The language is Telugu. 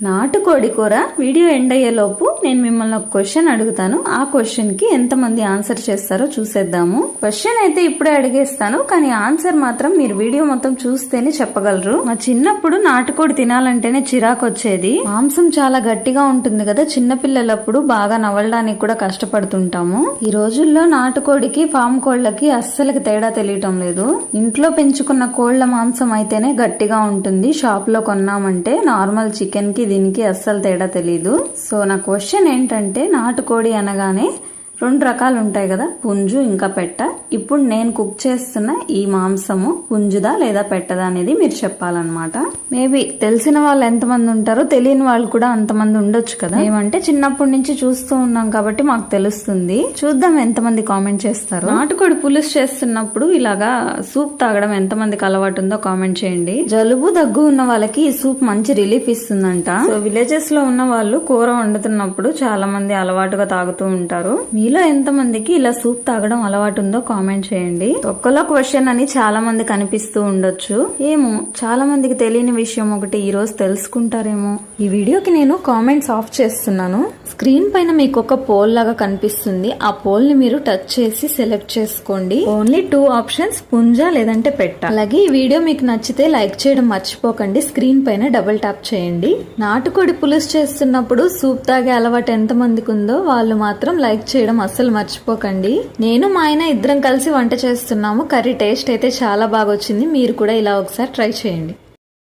నాటుకోడి కూర వీడియో ఎండ్ అయ్యేలోపు నేను మిమ్మల్ని ఒక క్వశ్చన్ అడుగుతాను. ఆ క్వశ్చన్ కి ఎంతమంది ఆన్సర్ చేస్తారో చూసేద్దాము. క్వశ్చన్ అయితే ఇప్పుడే అడిగేస్తాను, కానీ ఆన్సర్ మాత్రం మీరు వీడియో మొత్తం చూస్తేనే చెప్పగలరు. మా చిన్నప్పుడు నాటుకోడి తినాలంటేనే చిరాకు వచ్చేది. మాంసం చాలా గట్టిగా ఉంటుంది కదా, చిన్నపిల్లలప్పుడు బాగా నవలడానికి కూడా కష్టపడుతుంటాము. ఈ రోజుల్లో నాటుకోడికి ఫామ్ కోళ్లకి అస్సలకి తేడా తెలియటం లేదు. ఇంట్లో పెంచుకున్న కోళ్ల మాంసం అయితేనే గట్టిగా ఉంటుంది. షాప్ లో కొన్నామంటే నార్మల్ చికెన్ కి దీనికి అస్సలు తేడా తెలీదు. సో నా క్వశ్చన్ ఏంటంటే, నాటుకోడి అనగానే రెండు రకాలు ఉంటాయి కదా, పుంజు ఇంకా పెట్ట. ఇప్పుడు నేను కుక్ చేస్తున్న ఈ మాంసము పుంజుదా లేదా పెట్టదా అనేది మీరు చెప్పాలన్నమాట. మేబీ తెలిసిన వాళ్ళు ఎంతమంది ఉంటారో తెలియని వాళ్ళు కూడా అంతమంది ఉండొచ్చు కదా. ఏమంటే చిన్నప్పటి నుంచి చూస్తూ ఉన్నాం కాబట్టి మాకు తెలుస్తుంది. చూద్దాం ఎంతమంది కామెంట్ చేస్తారు. నాటుకోడి పులుసు చేస్తున్నప్పుడు ఇలాగా సూప్ తాగడం ఎంతమందికి అలవాటు ఉందో కామెంట్ చేయండి. జలుబు దగ్గు ఉన్న వాళ్ళకి ఈ సూప్ మంచి రిలీఫ్ ఇస్తుందంట. సో విలేజెస్ లో ఉన్న వాళ్ళు కూర వండుతున్నప్పుడు చాలా మంది అలవాటుగా తాగుతూ ఉంటారు. మీలో ఎంతమందికి ఇలా సూప్ తాగడం అలవాటు ఉందో కామెంట్ చేయండి. ఒక్కలో క్వశ్చన్ అని చాలా మంది కనిపిస్తూ ఉండొచ్చు. ఏమో చాలా మందికి తెలియని విషయం ఒకటి ఈ రోజు తెలుసుకుంటారేమో. ఈ వీడియోకి నేను కామెంట్స్ ఆఫ్ చేస్తున్నాను. స్క్రీన్ పైన మీకు ఒక పోల్ లాగా కనిపిస్తుంది. ఆ పోల్ ని మీరు టచ్ చేసి సెలెక్ట్ చేసుకోండి. ఓన్లీ 2 ఆప్షన్స్, పుంజ లేదంటే పెట్ట. అలాగే ఈ వీడియో మీకు నచ్చితే లైక్ చేయడం మర్చిపోకండి. స్క్రీన్ పైన డబుల్ ట్యాప్ చేయండి. నాటుకోడి పులుసు చేస్తున్నప్పుడు సూప్ తాగే అలవాటు ఎంత మందికి ఉందో వాళ్ళు మాత్రం లైక్ చేయడం అస్సలు మర్చిపోకండి. నేను మా ఆయన ఇద్దరం కలిసి వంట చేస్తున్నాము. కర్రీ టేస్ట్ అయితే చాలా బాగా వచ్చింది. మీరు కూడా ఇలా ఒకసారి ట్రై చేయండి.